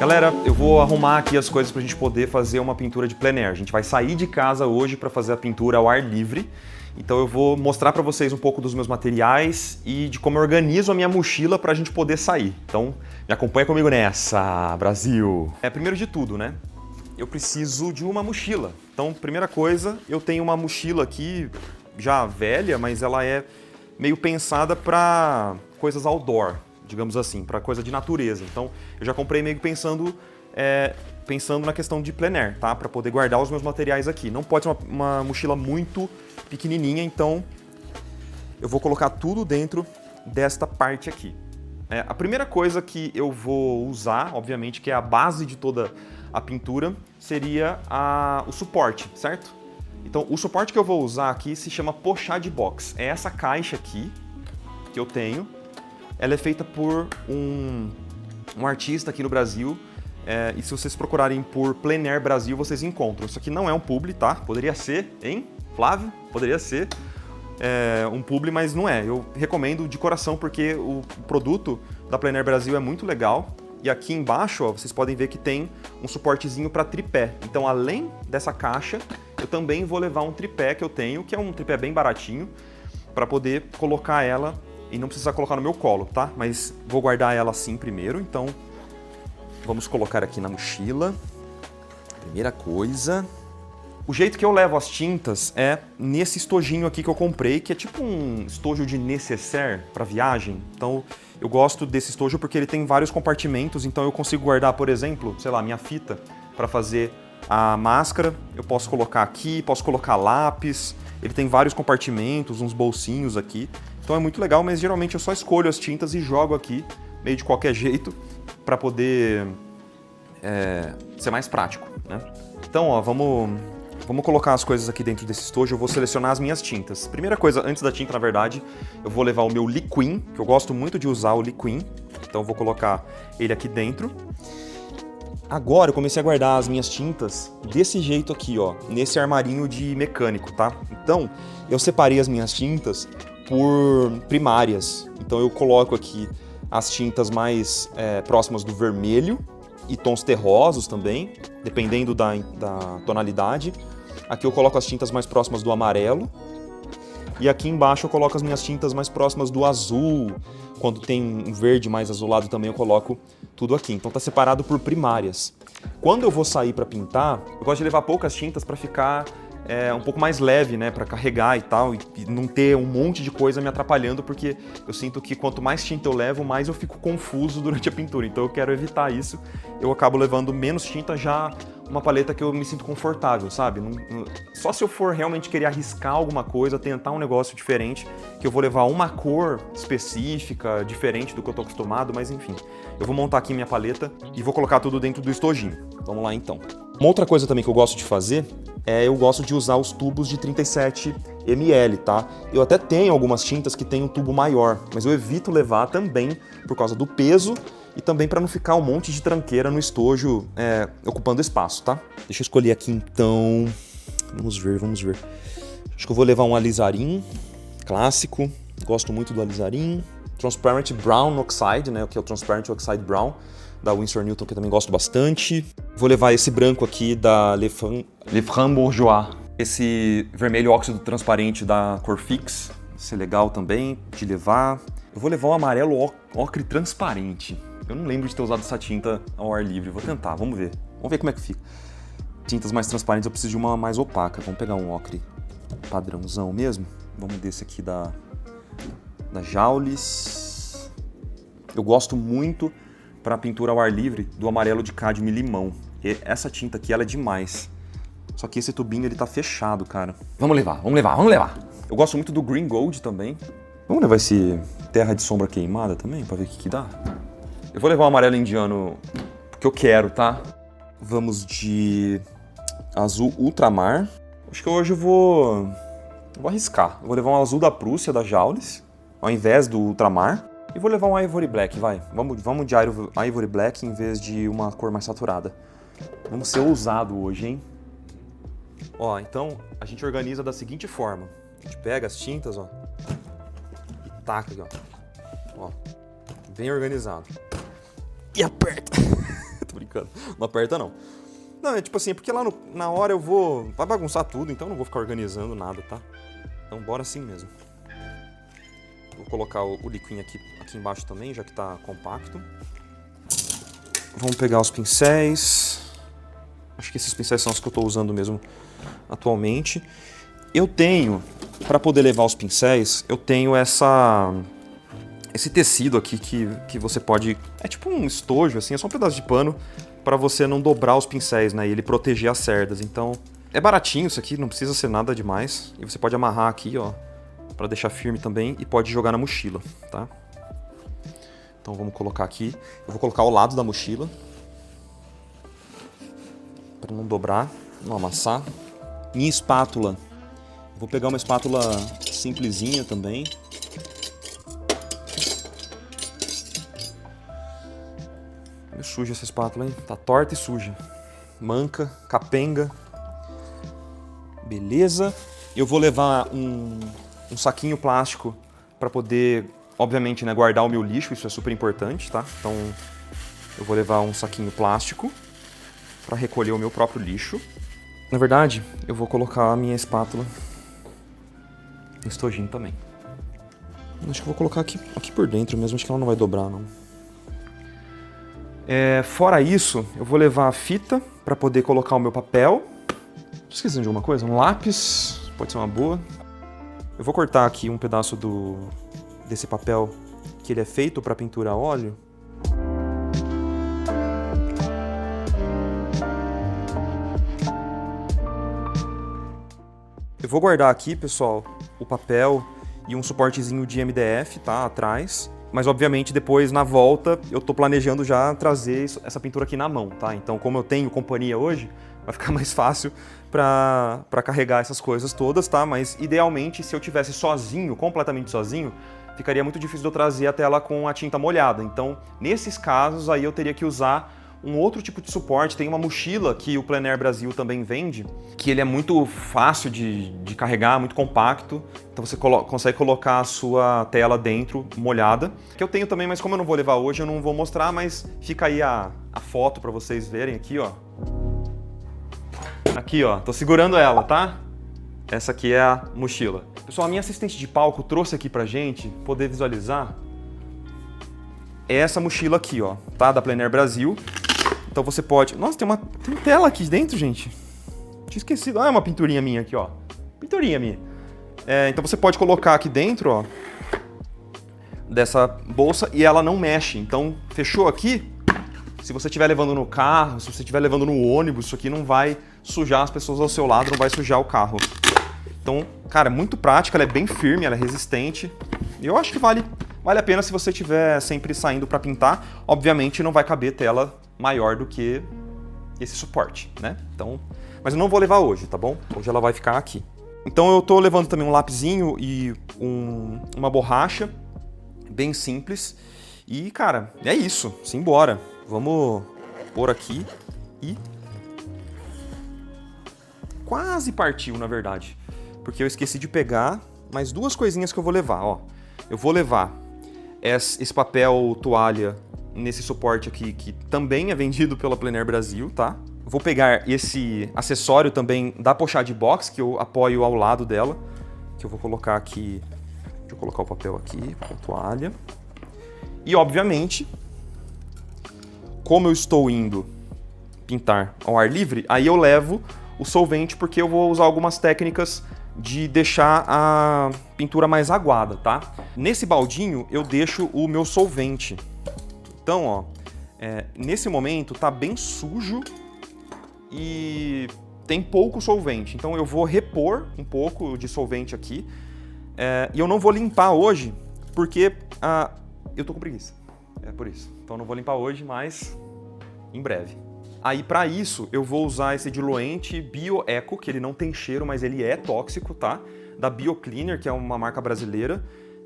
Galera, eu vou arrumar aqui as coisas pra gente poder fazer uma pintura de plein air. A gente vai sair de casa hoje para fazer a pintura ao ar livre. Então eu vou mostrar para vocês um pouco dos meus materiais e de como eu organizo a minha mochila para a gente poder sair. Então me acompanha comigo nessa, Brasil! Primeiro de tudo, né? Eu preciso de uma mochila. Então, primeira coisa, eu tenho uma mochila aqui já velha, mas ela é meio pensada para coisas outdoor, digamos assim, para coisa de natureza. Então eu já comprei meio que pensando na questão de plein air, tá? Para poder guardar os meus materiais aqui. Não pode ser uma mochila muito pequenininha, então eu vou colocar tudo dentro desta parte aqui. A primeira coisa que eu vou usar, obviamente, que é a base de toda a pintura, seria o suporte, certo? Então o suporte que eu vou usar aqui se chama pochade box. É essa caixa aqui que eu tenho. Ela é feita por um artista aqui no Brasil. E se vocês procurarem por Plein Air Brasil, vocês encontram. Isso aqui não é um publi, tá? Poderia ser, hein, Flávio? Poderia ser um publi, mas não é. Eu recomendo de coração porque o produto da Plein Air Brasil é muito legal. E aqui embaixo, ó, vocês podem ver que tem um suportezinho para tripé. Então, além dessa caixa, eu também vou levar um tripé que eu tenho, que é um tripé bem baratinho, para poder colocar ela e não precisar colocar no meu colo, tá? Mas vou guardar ela assim primeiro, então vamos colocar aqui na mochila. Primeira coisa. O jeito que eu levo as tintas é nesse estojinho aqui que eu comprei, que é tipo um estojo de nécessaire para viagem. Então eu gosto desse estojo porque ele tem vários compartimentos, então eu consigo guardar, por exemplo, sei lá, minha fita para fazer a máscara. Eu posso colocar aqui, posso colocar lápis. Ele tem vários compartimentos, uns bolsinhos aqui. Então é muito legal, mas geralmente eu só escolho as tintas e jogo aqui, meio de qualquer jeito, para poder ser mais prático, né? Então, ó, vamos colocar as coisas aqui dentro desse estojo. Eu vou selecionar as minhas tintas. Primeira coisa, antes da tinta, na verdade, eu vou levar o meu Liquin, que eu gosto muito de usar o Liquin. Então eu vou colocar ele aqui dentro. Agora eu comecei a guardar as minhas tintas desse jeito aqui, ó, nesse armarinho de mecânico, tá? Então, eu separei as minhas tintas por primárias. Então eu coloco aqui as tintas mais próximas do vermelho e tons terrosos também, dependendo da tonalidade. Aqui eu coloco as tintas mais próximas do amarelo. E aqui embaixo eu coloco as minhas tintas mais próximas do azul. Quando tem um verde mais azulado também eu coloco tudo aqui. Então tá separado por primárias. Quando eu vou sair para pintar, eu gosto de levar poucas tintas para ficar um pouco mais leve, né, para carregar e tal, e não ter um monte de coisa me atrapalhando, porque eu sinto que quanto mais tinta eu levo, mais eu fico confuso durante a pintura. Então eu quero evitar isso. Eu acabo levando menos tinta, já uma paleta que eu me sinto confortável, sabe? Só se eu for realmente querer arriscar alguma coisa, tentar um negócio diferente, que eu vou levar uma cor específica, diferente do que eu tô acostumado, mas enfim. Eu vou montar aqui minha paleta e vou colocar tudo dentro do estojinho. Vamos lá então. Uma outra coisa também que eu gosto de fazer eu gosto de usar os tubos de 37 ml, tá? Eu até tenho algumas tintas que tem um tubo maior, mas eu evito levar também por causa do peso e também para não ficar um monte de tranqueira no estojo ocupando espaço, tá? Deixa eu escolher aqui então. Vamos ver. Acho que eu vou levar um alizarin clássico. Gosto muito do alizarin. Transparent Brown Oxide, né? Que é o Transparent Oxide Brown da Winsor Newton, que eu também gosto bastante. Vou levar esse branco aqui da Lefranc Bourgeois. Esse vermelho óxido transparente da Corfix. Esse é legal também de levar. Eu vou levar um amarelo ocre transparente. Eu não lembro de ter usado essa tinta ao ar livre. Vou tentar, vamos ver. Vamos ver como é que fica. Tintas mais transparentes eu preciso de uma mais opaca. Vamos pegar um ocre padrãozão mesmo. Vamos desse aqui da Jaules. Eu gosto muito para pintura ao ar livre do amarelo de cádmio e limão. E essa tinta aqui, ela é demais. Só que esse tubinho, ele tá fechado, cara. Vamos levar. Eu gosto muito do Green Gold também. Vamos levar esse terra de sombra queimada também, pra ver o que dá? Eu vou levar o amarelo indiano porque eu quero, tá? Vamos de azul ultramar. Acho que hoje eu vou arriscar. Eu vou levar um azul da Prússia, da Jaules, ao invés do ultramar. E vou levar um Ivory Black, vai. Vamos de Ivory Black em vez de uma cor mais saturada. Vamos ser ousado hoje, hein? Ó, então a gente organiza da seguinte forma. A gente pega as tintas, ó, e taca aqui, ó. Bem organizado. E aperta. Tô brincando. brincando. Não aperta, não. Não, é tipo assim, porque lá na hora vai bagunçar tudo, então eu não vou ficar organizando nada, tá? Então bora assim mesmo. Vou colocar o liquinho aqui embaixo também, já que tá compacto. Vamos pegar os pincéis. Acho que esses pincéis são os que eu estou usando mesmo atualmente. Eu tenho, para poder levar os pincéis, eu tenho esse tecido aqui que você pode... É tipo um estojo, assim, é só um pedaço de pano para você não dobrar os pincéis, né? E ele proteger as cerdas. Então, é baratinho isso aqui, não precisa ser nada demais. E você pode amarrar aqui, ó, para deixar firme também e pode jogar na mochila, tá? Então vamos colocar aqui. Eu vou colocar ao lado da mochila para não dobrar, não amassar. Minha espátula. Vou pegar uma espátula simplesinha também. Meio suja essa espátula, hein? Tá torta e suja. Manca, capenga. Beleza. Eu vou levar um saquinho plástico para poder, obviamente, né, guardar o meu lixo. Isso é super importante, tá? Então eu vou levar um saquinho plástico para recolher o meu próprio lixo. Na verdade, eu vou colocar a minha espátula no estojinho também. Acho que eu vou colocar aqui por dentro mesmo, acho que ela não vai dobrar, não. Fora isso, eu vou levar a fita para poder colocar o meu papel. Tô esquecendo de alguma coisa? Um lápis, pode ser uma boa. Eu vou cortar aqui um pedaço desse papel que ele é feito para pintura a óleo. Eu vou guardar aqui, pessoal, o papel e um suportezinho de MDF, tá, atrás. Mas, obviamente, depois, na volta, eu tô planejando já trazer essa pintura aqui na mão, tá? Então, como eu tenho companhia hoje, vai ficar mais fácil para carregar essas coisas todas, tá? Mas, idealmente, se eu tivesse sozinho, completamente sozinho, ficaria muito difícil de eu trazer a tela com a tinta molhada. Então, nesses casos, aí eu teria que usar um outro tipo de suporte. Tem uma mochila que o Plein Air Brasil também vende, que ele é muito fácil de carregar, muito compacto. Então você consegue colocar a sua tela dentro, molhada. Que eu tenho também, mas como eu não vou levar hoje, eu não vou mostrar, mas fica aí a foto para vocês verem aqui, ó. Aqui, ó, tô segurando ela, tá? Essa aqui é a mochila. Pessoal, a minha assistente de palco trouxe aqui pra gente poder visualizar essa mochila aqui, ó, tá? Da Plein Air Brasil. Então você pode... Nossa, tem tela aqui dentro, gente. Tinha esquecido. Ah, é uma pinturinha minha aqui, ó. Pinturinha minha. Então você pode colocar aqui dentro, ó, dessa bolsa e ela não mexe. Então, fechou aqui. Se você estiver levando no carro, se você estiver levando no ônibus, isso aqui não vai sujar as pessoas ao seu lado, não vai sujar o carro. Então, cara, é muito prática, ela é bem firme, ela é resistente. E eu acho que vale a pena se você estiver sempre saindo para pintar. Obviamente não vai caber tela maior do que esse suporte, né? Então, mas eu não vou levar hoje, tá bom? Hoje ela vai ficar aqui. Então eu tô levando também um lapisinho e uma borracha, bem simples. E, cara, é isso. Simbora. Vamos pôr aqui e... Quase partiu, na verdade. Porque eu esqueci de pegar mais duas coisinhas que eu vou levar, ó. Eu vou levar esse papel toalha nesse suporte aqui, que também é vendido pela Plein Air Brasil, tá? Vou pegar esse acessório também da Pochade Box, que eu apoio ao lado dela, que eu vou colocar aqui... Deixa eu colocar o papel aqui, a toalha. E, obviamente, como eu estou indo pintar ao ar livre, aí eu levo o solvente, porque eu vou usar algumas técnicas de deixar a pintura mais aguada, tá? Nesse baldinho eu deixo o meu solvente. Então, ó, nesse momento tá bem sujo e tem pouco solvente. Então eu vou repor um pouco de solvente aqui. E eu não vou limpar hoje, porque eu tô com preguiça. É por isso. Então eu não vou limpar hoje, mas em breve. Aí, para isso, eu vou usar esse diluente Bioeco, que ele não tem cheiro, mas ele é tóxico, tá? Da BioCleaner, que é uma marca brasileira,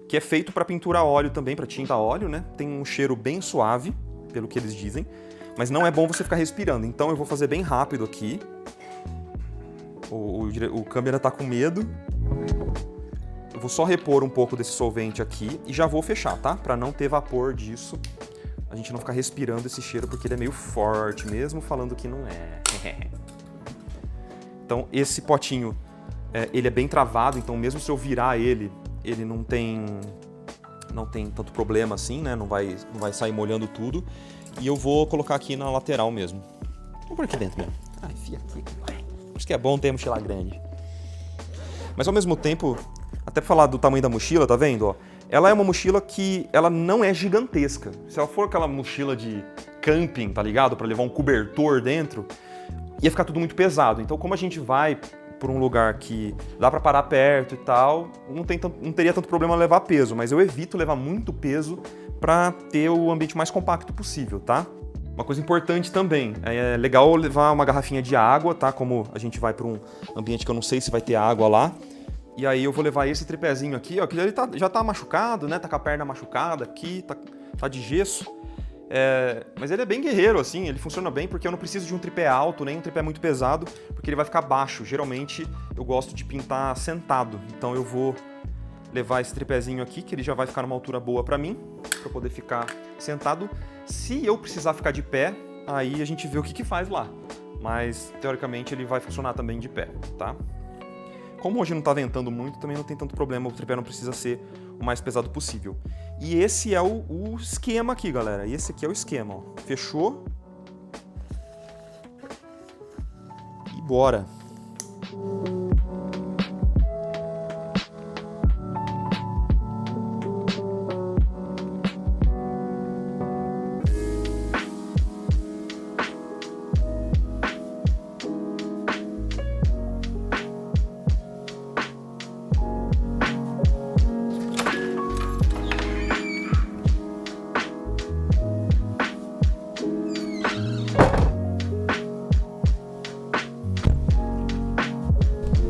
que é feito para pintura a óleo também, para tinta a óleo, né? Tem um cheiro bem suave, pelo que eles dizem, mas não é bom você ficar respirando. Então eu vou fazer bem rápido aqui. O câmera tá com medo. Eu vou só repor um pouco desse solvente aqui e já vou fechar, tá? Para não ter vapor disso. a gente não ficar respirando esse cheiro, porque ele é meio forte, mesmo falando que não é. Então esse potinho, ele é bem travado, então mesmo se eu virar ele não tem tanto problema assim, né? Não vai sair molhando tudo. E eu vou colocar aqui na lateral mesmo. Vou por aqui dentro mesmo. Ah, enfia aqui. Acho que é bom ter mochila grande. Mas ao mesmo tempo, até pra falar do tamanho da mochila, tá vendo? Ó, ela é uma mochila que ela não é gigantesca. Se ela for aquela mochila de camping, tá ligado? Pra levar um cobertor dentro, ia ficar tudo muito pesado. Então como a gente vai por um lugar que dá pra parar perto e tal, não teria tanto problema levar peso, mas eu evito levar muito peso pra ter o ambiente mais compacto possível, tá? Uma coisa importante também, é legal levar uma garrafinha de água, tá? Como a gente vai pra um ambiente que eu não sei se vai ter água lá. E aí eu vou levar esse tripézinho aqui, ó, que ele já tá machucado, né? Tá com a perna machucada aqui, tá de gesso. Mas ele é bem guerreiro, assim, ele funciona bem porque eu não preciso de um tripé alto, nem um tripé muito pesado, porque ele vai ficar baixo. Geralmente eu gosto de pintar sentado, então eu vou levar esse tripézinho aqui, que ele já vai ficar numa altura boa pra mim, pra poder ficar sentado. Se eu precisar ficar de pé, aí a gente vê o que faz lá. Mas, teoricamente, ele vai funcionar também de pé, tá? Como hoje não tá ventando muito, também não tem tanto problema, o tripé não precisa ser o mais pesado possível. E esse é o esquema aqui, galera. Esse aqui é o esquema, ó. Fechou. E bora!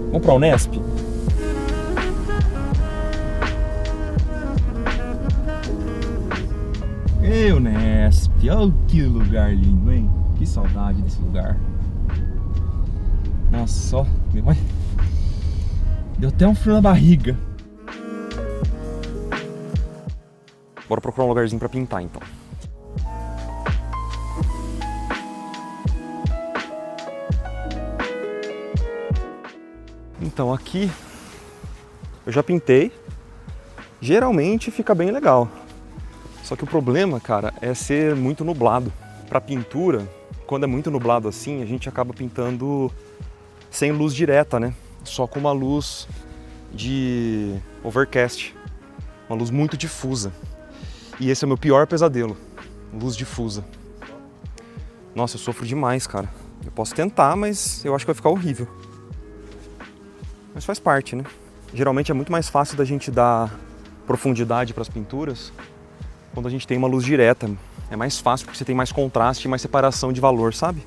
Vamos pra Unesp? Ei, Unesp, olha que lugar lindo, hein? Que saudade desse lugar. Nossa, ó, deu até um frio na barriga. Bora procurar um lugarzinho pra pintar, então. Então aqui eu já pintei, geralmente fica bem legal. Só que o problema, cara, é ser muito nublado. Para pintura, quando é muito nublado assim, a gente acaba pintando sem luz direta, né? Só com uma luz de overcast, uma luz muito difusa. E esse é o meu pior pesadelo, luz difusa. Nossa, eu sofro demais, cara. Eu posso tentar, mas eu acho que vai ficar horrível. Mas faz parte, né? Geralmente é muito mais fácil da gente dar profundidade para as pinturas quando a gente tem uma luz direta. É mais fácil porque você tem mais contraste e mais separação de valor, sabe?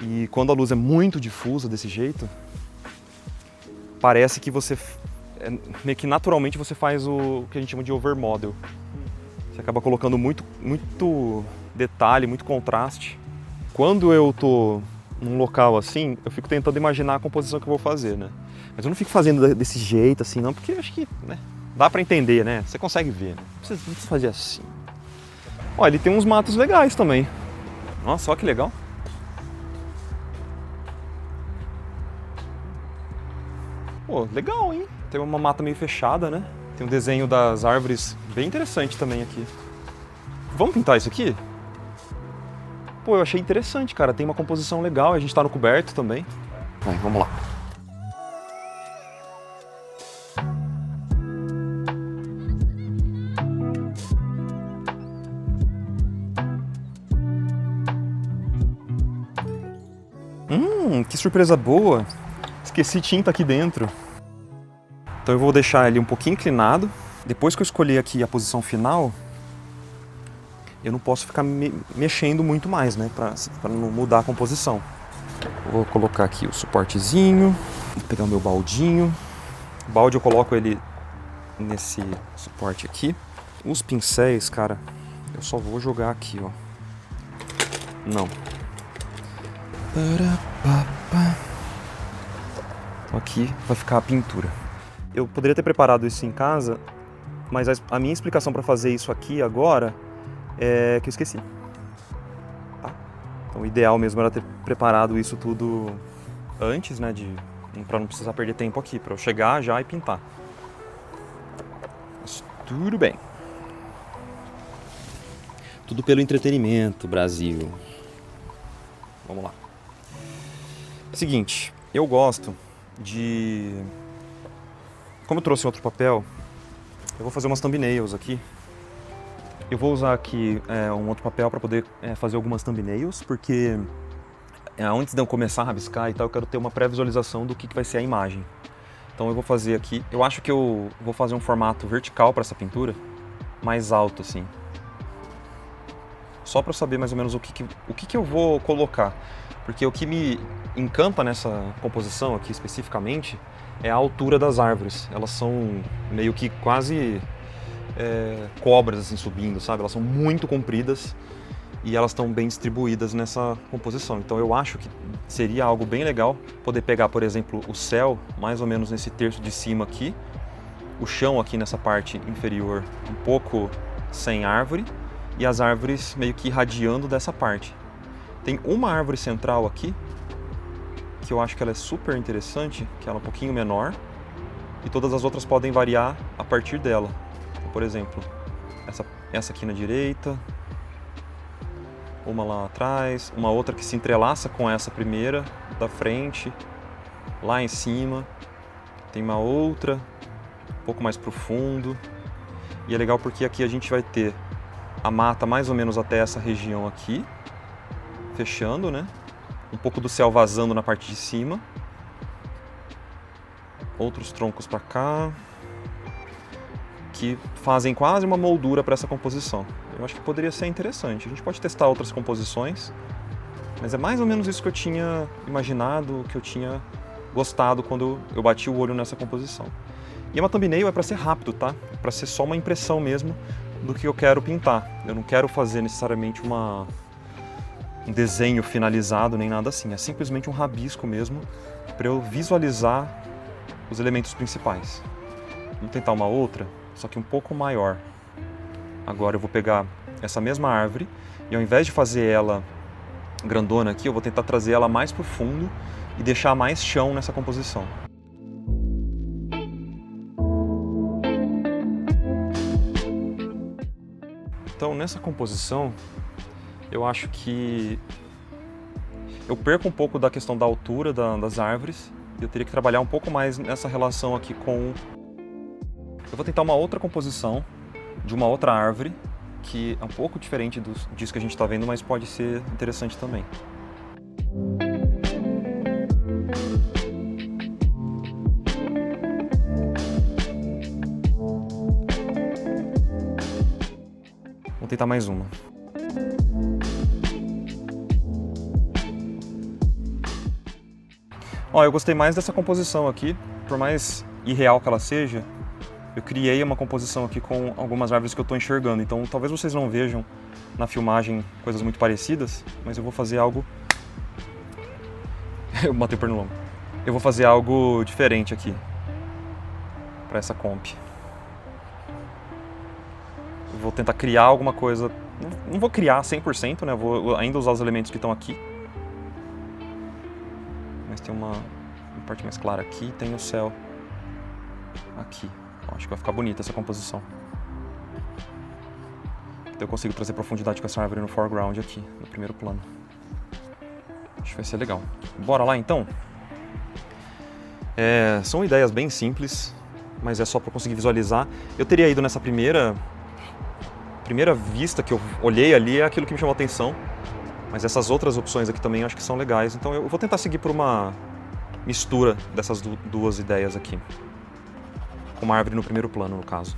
E quando a luz é muito difusa desse jeito, parece que você, meio que naturalmente você faz o que a gente chama de overmodel. Você acaba colocando muito detalhe, muito contraste. Quando eu tô num local assim, eu fico tentando imaginar a composição que eu vou fazer, né? Mas eu não fico fazendo desse jeito assim não, porque eu acho que, né, dá pra entender, né? Você consegue ver, né? Não precisa fazer assim. Ó, ele tem uns matos legais também. Nossa, olha que legal. Pô, legal, hein? Tem uma mata meio fechada, né? Tem um desenho das árvores bem interessante também aqui. Vamos pintar isso aqui? Pô, eu achei interessante, cara. Tem uma composição legal, a gente tá no coberto também. Vai, vamos lá. Que surpresa boa! Esqueci tinta aqui dentro. Então eu vou deixar ele um pouquinho inclinado. Depois que eu escolher aqui a posição final, eu não posso ficar mexendo muito mais, né? Pra não mudar a composição. Vou colocar aqui o suportezinho. Vou pegar o meu baldinho. O balde eu coloco ele nesse suporte aqui. Os pincéis, cara, eu só vou jogar aqui, ó. Não. Então aqui vai ficar a pintura. Eu poderia ter preparado isso em casa, mas a minha explicação para fazer isso aqui agora que eu esqueci. Tá? Então o ideal mesmo era ter preparado isso tudo antes, né, para não precisar perder tempo aqui, para eu chegar já e pintar. Mas tudo bem. Tudo pelo entretenimento, Brasil. Vamos lá. Seguinte, eu gosto de... Como eu trouxe outro papel, eu vou fazer umas thumbnails aqui. Eu vou usar aqui um outro papel para poder fazer algumas thumbnails, porque antes de eu começar a rabiscar e tal, eu quero ter uma pré-visualização do que vai ser a imagem. Então eu vou fazer aqui, eu acho que eu vou fazer um formato vertical para essa pintura, mais alto assim. Só para saber mais ou menos o que eu vou colocar. Porque o que me encanta nessa composição aqui especificamente é a altura das árvores. Elas são meio que quase cobras assim subindo, sabe? Elas são muito compridas e elas estão bem distribuídas nessa composição. Então eu acho que seria algo bem legal poder pegar, por exemplo, o céu mais ou menos nesse terço de cima aqui, o chão aqui nessa parte inferior um pouco sem árvore e as árvores meio que irradiando dessa parte. Tem uma árvore central aqui que eu acho que ela é super interessante, que ela é um pouquinho menor e todas as outras podem variar a partir dela. Então, por exemplo, essa aqui na direita, uma lá atrás, uma outra que se entrelaça com essa primeira da frente, lá em cima, tem uma outra um pouco mais profundo. E é legal porque aqui a gente vai ter a mata mais ou menos até essa região aqui, fechando, né? Um pouco do céu vazando na parte de cima. Outros troncos para cá, que fazem quase uma moldura para essa composição. Eu acho que poderia ser interessante. A gente pode testar outras composições, mas é mais ou menos isso que eu tinha imaginado, que eu tinha gostado quando eu bati o olho nessa composição. E uma thumbnail é para ser rápido, tá? É para ser só uma impressão mesmo do que eu quero pintar. Eu não quero fazer necessariamente um desenho finalizado nem nada assim. É simplesmente um rabisco mesmo para eu visualizar os elementos principais. Vamos tentar uma outra, só que um pouco maior. Agora eu vou pegar essa mesma árvore e ao invés de fazer ela grandona aqui, eu vou tentar trazer ela mais para o fundo e deixar mais chão nessa composição. Então nessa composição, eu acho que eu perco um pouco da questão da altura das árvores. Eu teria que trabalhar um pouco mais nessa relação aqui com... Eu vou tentar uma outra composição de uma outra árvore, que é um pouco diferente disso que a gente está vendo, mas pode ser interessante também. Vou tentar mais uma. Ó, eu gostei mais dessa composição aqui, por mais irreal que ela seja, eu criei uma composição aqui com algumas árvores que eu estou enxergando, então talvez vocês não vejam na filmagem coisas muito parecidas, mas eu vou fazer algo... Eu matei o pernilongo. Eu vou fazer algo diferente aqui, para essa comp. Eu vou tentar criar alguma coisa, não vou criar 100%, né? Eu vou ainda usar os elementos que estão aqui. Mas tem uma parte mais clara aqui, tem o céu aqui. Acho que vai ficar bonita essa composição. Então eu consigo trazer profundidade com essa árvore no foreground aqui, no primeiro plano. Acho que vai ser legal. Bora lá então? São ideias bem simples, mas é só para conseguir visualizar. Eu teria ido nessa primeira vista que eu olhei ali, é aquilo que me chamou a atenção. Mas essas outras opções aqui também acho que são legais. Então eu vou tentar seguir por uma mistura dessas duas ideias aqui. Com uma árvore no primeiro plano, no caso.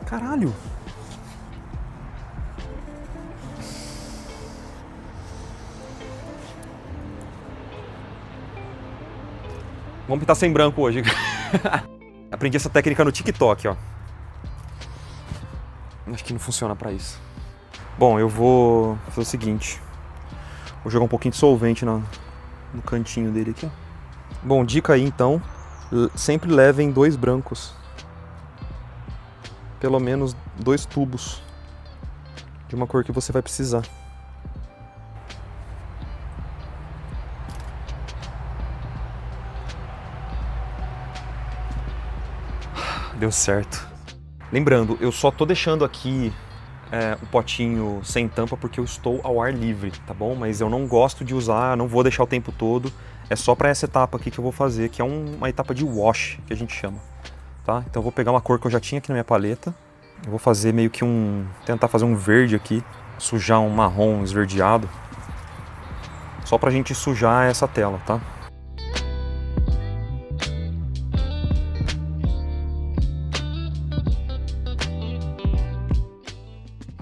Caralho! Vamos pintar sem branco hoje. Aprendi essa técnica no TikTok, ó. Acho que não funciona pra isso. Bom, eu vou fazer o seguinte. Vou jogar um pouquinho de solvente no cantinho dele aqui. Bom, dica aí então. Sempre levem 2 brancos. Pelo menos 2 tubos. de uma cor que você vai precisar. Deu certo. Lembrando, eu só tô deixando aqui o potinho sem tampa porque eu estou ao ar livre, tá bom? Mas eu não gosto de usar, não vou deixar o tempo todo. É só para essa etapa aqui que eu vou fazer, que é uma etapa de wash, que a gente chama, tá? Então eu vou pegar uma cor que eu já tinha aqui na minha paleta. Eu vou fazer meio que tentar fazer um verde aqui, sujar um marrom esverdeado. Só pra gente sujar essa tela, tá?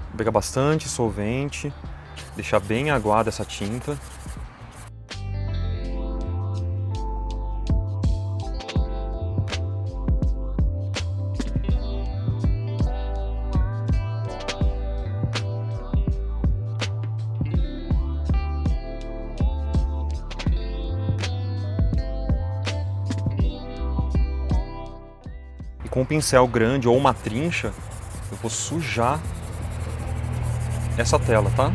Vou pegar bastante solvente, deixar bem aguada essa tinta. E com um pincel grande ou uma trincha, eu vou sujar essa tela, tá?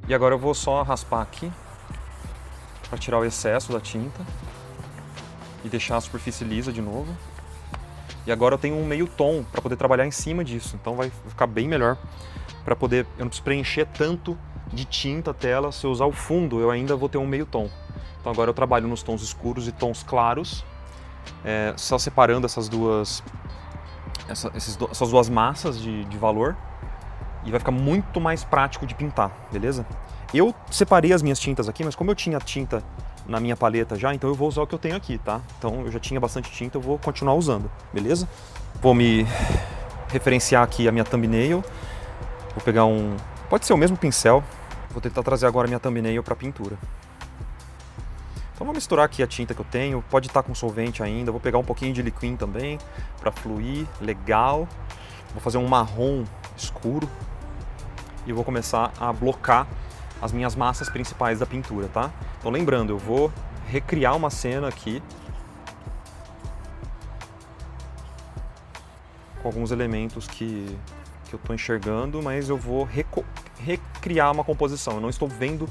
E agora eu vou só raspar aqui para tirar o excesso da tinta e deixar a superfície lisa de novo. E agora eu tenho um meio tom para poder trabalhar em cima disso, então vai ficar bem melhor para poder, eu não preciso preencher tanto de tinta a tela. Se eu usar o fundo, eu ainda vou ter um meio tom. Então agora eu trabalho nos tons escuros e tons claros, só separando essas duas massas de valor, e vai ficar muito mais prático de pintar, beleza? Eu separei as minhas tintas aqui, mas como eu tinha tinta na minha paleta já, então eu vou usar o que eu tenho aqui, tá? Então eu já tinha bastante tinta, eu vou continuar usando, beleza? Vou me referenciar aqui a minha thumbnail. Vou pegar pode ser o mesmo pincel. Vou tentar trazer agora a minha thumbnail para pintura. Então vou misturar aqui a tinta que eu tenho. Pode estar com solvente ainda. Vou pegar um pouquinho de liquid também para fluir. Legal. Vou fazer um marrom escuro e vou começar a blocar as minhas massas principais da pintura, tá? Então lembrando, eu vou recriar uma cena aqui com alguns elementos que eu estou enxergando, mas eu vou recriar uma composição. Eu não estou vendo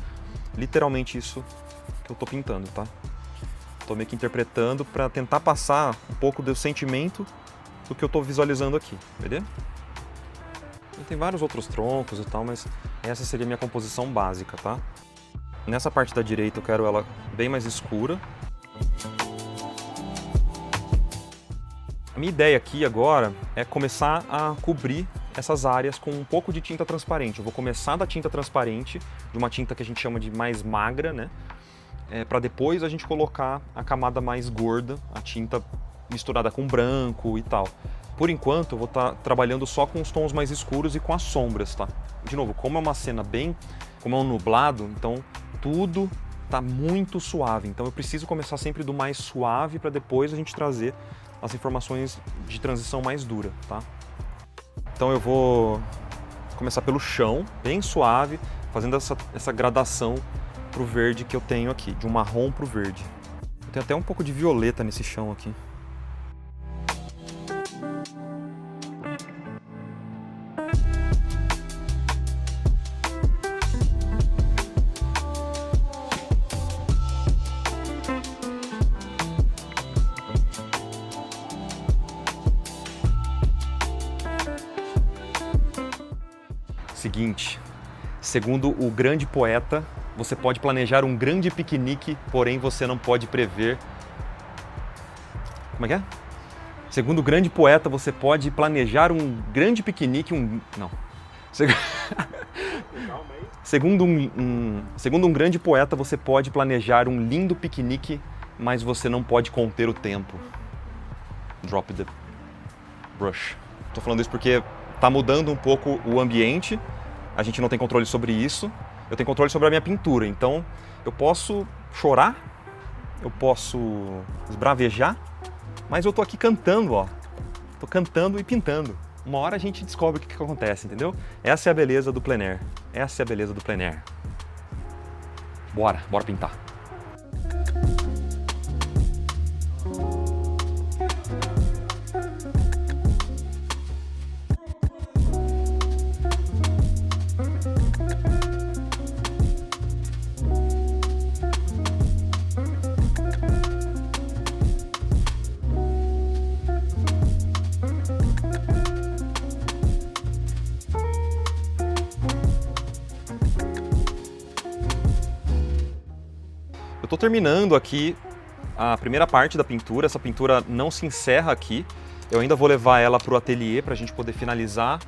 literalmente isso que eu estou pintando, tá? Estou meio que interpretando para tentar passar um pouco do sentimento do que eu estou visualizando aqui, beleza? E tem vários outros troncos e tal, mas essa seria a minha composição básica, tá? Nessa parte da direita eu quero ela bem mais escura. A minha ideia aqui agora é começar a cobrir essas áreas com um pouco de tinta transparente. Eu vou começar da tinta transparente, de uma tinta que a gente chama de mais magra, né? Para depois a gente colocar a camada mais gorda, a tinta misturada com branco e tal. Por enquanto eu vou estar trabalhando só com os tons mais escuros e com as sombras, tá? De novo, como é uma cena como é um nublado, então tudo tá muito suave. Então eu preciso começar sempre do mais suave para depois a gente trazer as informações de transição mais dura, tá? Então eu vou começar pelo chão, bem suave, fazendo essa gradação pro verde que eu tenho aqui, de um marrom pro verde. Eu tenho até um pouco de violeta nesse chão aqui. Seguinte, segundo o grande poeta, você pode planejar um grande piquenique, porém você não pode prever... Como é que é? Segundo o grande poeta, você pode planejar um grande piquenique, Não. Segundo um grande poeta, você pode planejar um lindo piquenique, mas você não pode conter o tempo. Drop the brush. Tô falando isso porque tá mudando um pouco o ambiente, a gente não tem controle sobre isso, eu tenho controle sobre a minha pintura, então eu posso chorar, eu posso esbravejar, mas eu tô aqui cantando, ó. Tô cantando e pintando. Uma hora a gente descobre o que acontece, entendeu? Essa é a beleza do plein air. Essa é a beleza do plein air. Bora pintar. Eu estou terminando aqui a primeira parte da pintura. Essa pintura não se encerra aqui. Eu ainda vou levar ela para o ateliê para a gente poder finalizar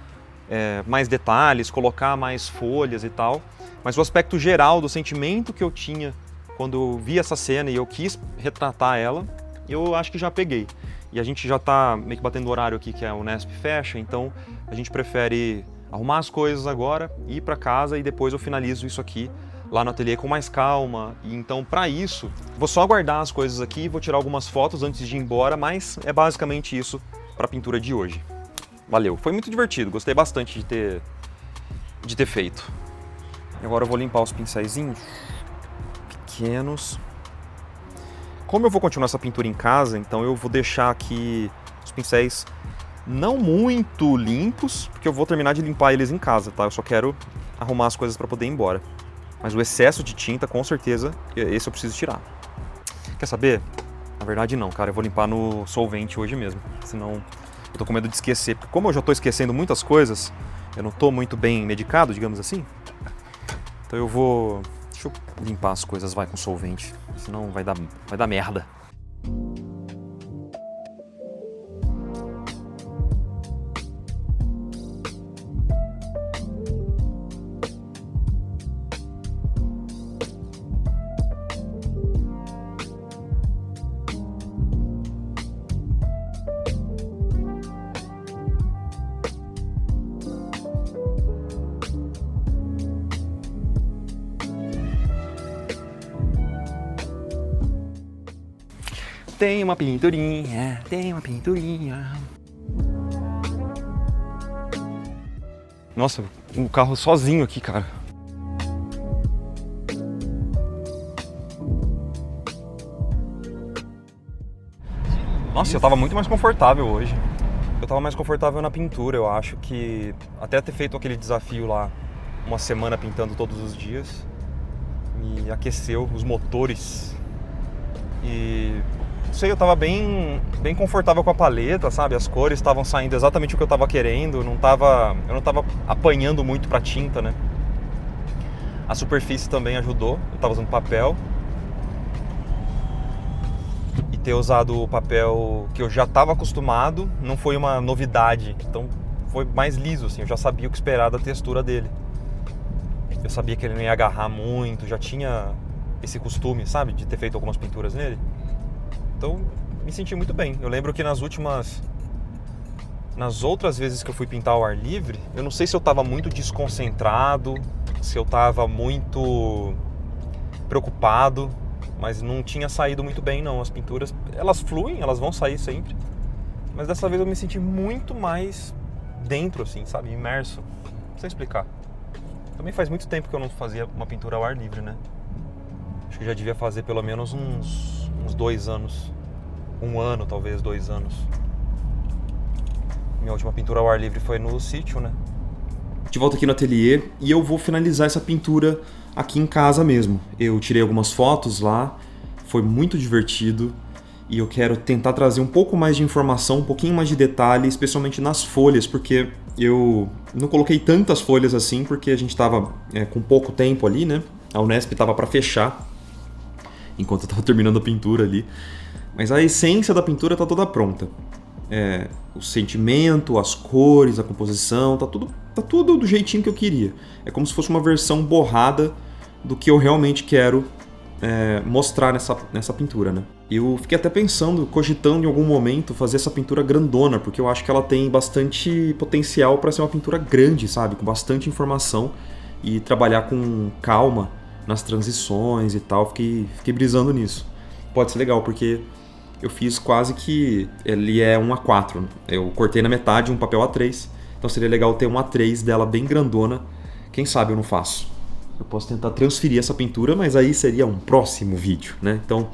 mais detalhes, colocar mais folhas e tal. Mas o aspecto geral do sentimento que eu tinha quando eu vi essa cena e eu quis retratar ela, eu acho que já peguei. E a gente já está meio que batendo o horário aqui, que é o Nesp fecha, então a gente prefere arrumar as coisas agora, ir para casa e depois eu finalizo isso aqui lá no ateliê com mais calma. E então, para isso, vou só guardar as coisas aqui, vou tirar algumas fotos antes de ir embora, mas é basicamente isso para a pintura de hoje. Valeu, foi muito divertido, gostei bastante de ter feito. Agora eu vou limpar os pincéisinhos pequenos. Como eu vou continuar essa pintura em casa, então eu vou deixar aqui os pincéis não muito limpos, porque eu vou terminar de limpar eles em casa, tá? Eu só quero arrumar as coisas para poder ir embora. Mas o excesso de tinta, com certeza, esse eu preciso tirar. Quer saber? Na verdade não, cara, eu vou limpar no solvente hoje mesmo, senão eu tô com medo de esquecer. Porque como eu já tô esquecendo muitas coisas, eu não tô muito bem medicado, digamos assim. Então eu vou... Deixa eu limpar as coisas, vai, com solvente, senão vai dar merda. Tem uma pinturinha, tem uma pinturinha. Nossa, o carro sozinho aqui, cara. Nossa, eu tava muito mais confortável hoje. Eu tava mais confortável na pintura, eu acho que até ter feito aquele desafio lá, uma semana pintando todos os dias, me aqueceu os motores. E não sei, eu tava bem confortável com a paleta, sabe? As cores estavam saindo exatamente o que eu tava querendo, eu não tava apanhando muito pra tinta, né? A superfície também ajudou, eu tava usando papel. E ter usado o papel que eu já tava acostumado não foi uma novidade, então foi mais liso, assim, eu já sabia o que esperar da textura dele. Eu sabia que ele não ia agarrar muito, já tinha esse costume, sabe? De ter feito algumas pinturas nele. Então, me senti muito bem. Eu lembro que nas outras vezes que eu fui pintar ao ar livre, eu não sei se eu estava muito desconcentrado, se eu estava muito preocupado, mas não tinha saído muito bem, não. As pinturas, elas fluem, elas vão sair sempre. Mas dessa vez eu me senti muito mais dentro, assim, sabe? Imerso. Não sei explicar. Também faz muito tempo que eu não fazia uma pintura ao ar livre, né? Acho que já devia fazer pelo menos uns 2 anos. 1 ano, talvez, 2 anos. Minha última pintura ao ar livre foi no sítio, né? De volta aqui no ateliê e eu vou finalizar essa pintura aqui em casa mesmo. Eu tirei algumas fotos lá, foi muito divertido e eu quero tentar trazer um pouco mais de informação, um pouquinho mais de detalhe, especialmente nas folhas, porque eu não coloquei tantas folhas assim porque a gente estava com pouco tempo ali, né? A Unesp estava para fechar enquanto eu estava terminando a pintura ali. Mas a essência da pintura está toda pronta. O sentimento, as cores, a composição, tá tudo do jeitinho que eu queria. É como se fosse uma versão borrada do que eu realmente quero mostrar nessa pintura, né? Eu fiquei até pensando, cogitando em algum momento fazer essa pintura grandona, porque eu acho que ela tem bastante potencial para ser uma pintura grande, sabe? Com bastante informação e trabalhar com calma nas transições e tal. Fiquei brisando nisso. Pode ser legal, porque eu fiz quase que... Ele é um A4. Eu cortei na metade um papel A3. Então seria legal ter um A3 dela bem grandona. Quem sabe eu não faço. Eu posso tentar transferir essa pintura, mas aí seria um próximo vídeo, né? Então,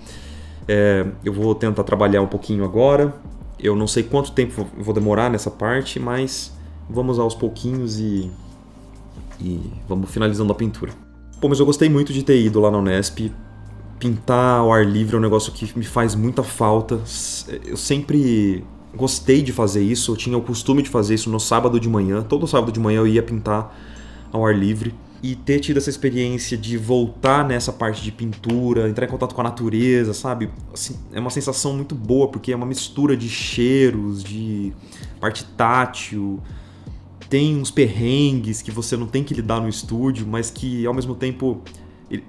eu vou tentar trabalhar um pouquinho agora. Eu não sei quanto tempo vou demorar nessa parte, mas vamos aos pouquinhos e vamos finalizando a pintura. Pô, mas eu gostei muito de ter ido lá na Unesp. Pintar ao ar livre é um negócio que me faz muita falta. Eu sempre gostei de fazer isso, eu tinha o costume de fazer isso no sábado de manhã. Todo sábado de manhã eu ia pintar ao ar livre. E ter tido essa experiência de voltar nessa parte de pintura, entrar em contato com a natureza, sabe? Assim, é uma sensação muito boa, porque é uma mistura de cheiros, de parte tátil. Tem uns perrengues que você não tem que lidar no estúdio, mas que ao mesmo tempo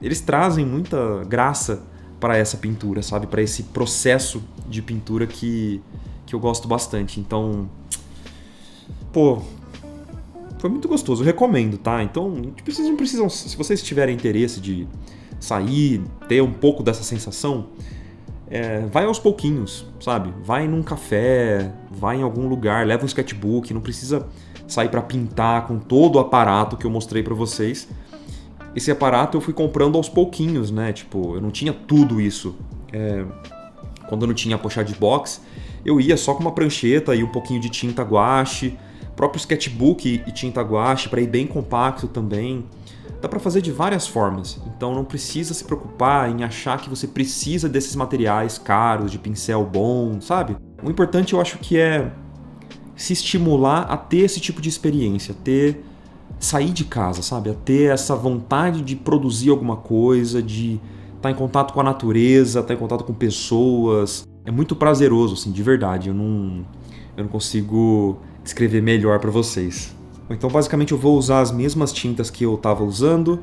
eles trazem muita graça para essa pintura, sabe? Para esse processo de pintura que eu gosto bastante. Então, pô, foi muito gostoso, eu recomendo, tá? Então, vocês não precisam, se vocês tiverem interesse de sair, ter um pouco dessa sensação, vai aos pouquinhos, sabe? Vai num café, vai em algum lugar, leva um sketchbook, não precisa sair para pintar com todo o aparato que eu mostrei para vocês. Esse aparato eu fui comprando aos pouquinhos, né? Tipo, eu não tinha tudo isso. Quando eu não tinha a pochade box, eu ia só com uma prancheta e um pouquinho de tinta guache, próprio sketchbook e tinta guache para ir bem compacto também. Dá para fazer de várias formas, então não precisa se preocupar em achar que você precisa desses materiais caros, de pincel bom, sabe? O importante eu acho que é se estimular a ter esse tipo de experiência, sair de casa, sabe? A ter essa vontade de produzir alguma coisa, de estar em contato com a natureza, estar em contato com pessoas. É muito prazeroso, assim, de verdade. Eu não consigo descrever melhor para vocês. Então, basicamente, eu vou usar as mesmas tintas que eu estava usando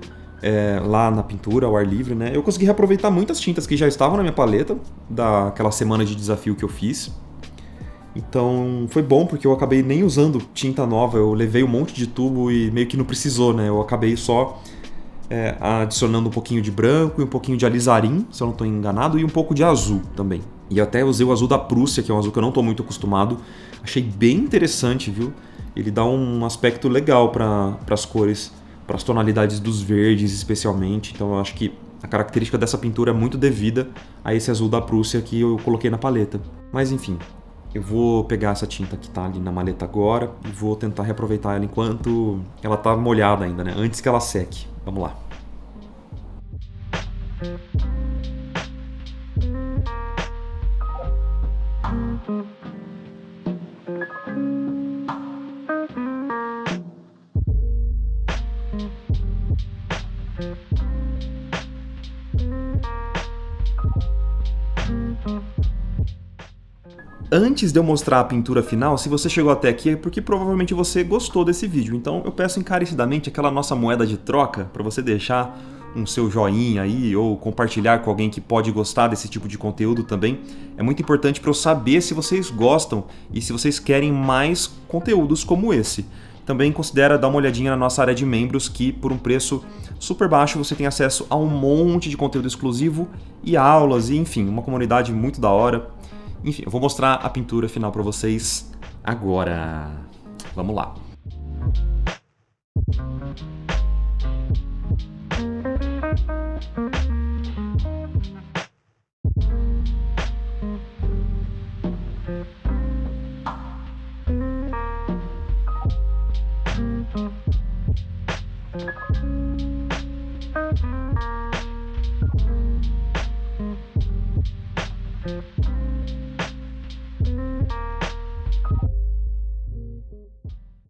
lá na pintura, ao ar livre, né? Eu consegui reaproveitar muitas tintas que já estavam na minha paleta, daquela semana de desafio que eu fiz. Então, foi bom, porque eu acabei nem usando tinta nova. Eu levei um monte de tubo e meio que não precisou, né? Eu acabei só adicionando um pouquinho de branco e um pouquinho de alizarim, se eu não estou enganado, e um pouco de azul também. E eu até usei o azul da Prússia, que é um azul que eu não estou muito acostumado. Achei bem interessante, viu? Ele dá um aspecto legal para as cores, para as tonalidades dos verdes especialmente. Então eu acho que a característica dessa pintura é muito devida a esse azul da Prússia que eu coloquei na paleta. Mas enfim, eu vou pegar essa tinta que está ali na maleta agora e vou tentar reaproveitar ela enquanto ela está molhada ainda, né? Antes que ela seque. Vamos lá. Antes de eu mostrar a pintura final, se você chegou até aqui é porque provavelmente você gostou desse vídeo. Então eu peço encarecidamente aquela nossa moeda de troca para você deixar um seu joinha aí ou compartilhar com alguém que pode gostar desse tipo de conteúdo também. É muito importante para eu saber se vocês gostam e se vocês querem mais conteúdos como esse. Também considera dar uma olhadinha na nossa área de membros, que por um preço super baixo você tem acesso a um monte de conteúdo exclusivo e aulas e enfim, uma comunidade muito da hora. Enfim, eu vou mostrar a pintura final para vocês agora. Vamos lá.